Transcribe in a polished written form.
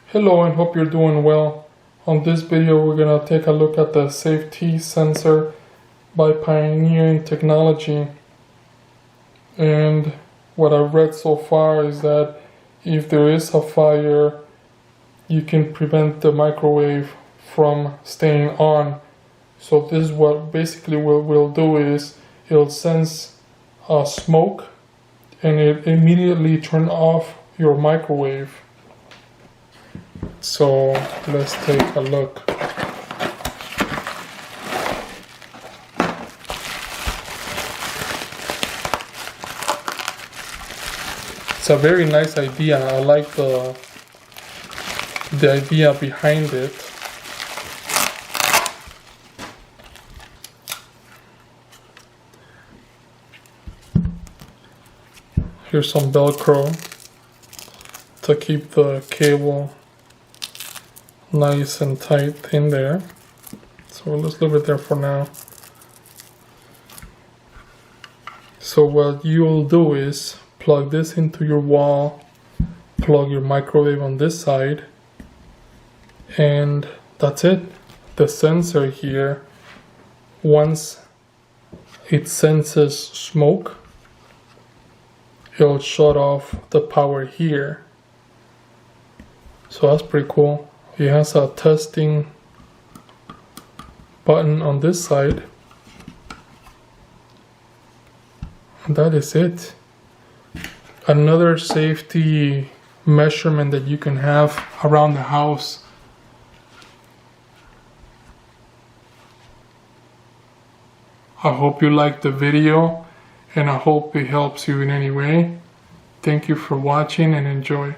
Hello, and hope you're doing well. On this video we're going to take a look at the safety sensor by Pioneering Technology. And what I've read so far is that if there is a fire, you can prevent the microwave from staying on. So this is what basically will do is it'll sense smoke and it immediately turn off your microwave. So let's take a look. It's a very nice idea. I like the idea behind it. Here's some Velcro to keep the cable nice and tight in there. So let's leave it there for now. So what you'll do is plug this into your wall, plug your microwave on this side, and that's it. The sensor here, once it senses smoke, it'll shut off the power here. So that's pretty cool. It has a testing button on this side. And that is it. Another safety measurement that you can have around the house. I hope you liked the video and I hope it helps you in any way. Thank you for watching and enjoy.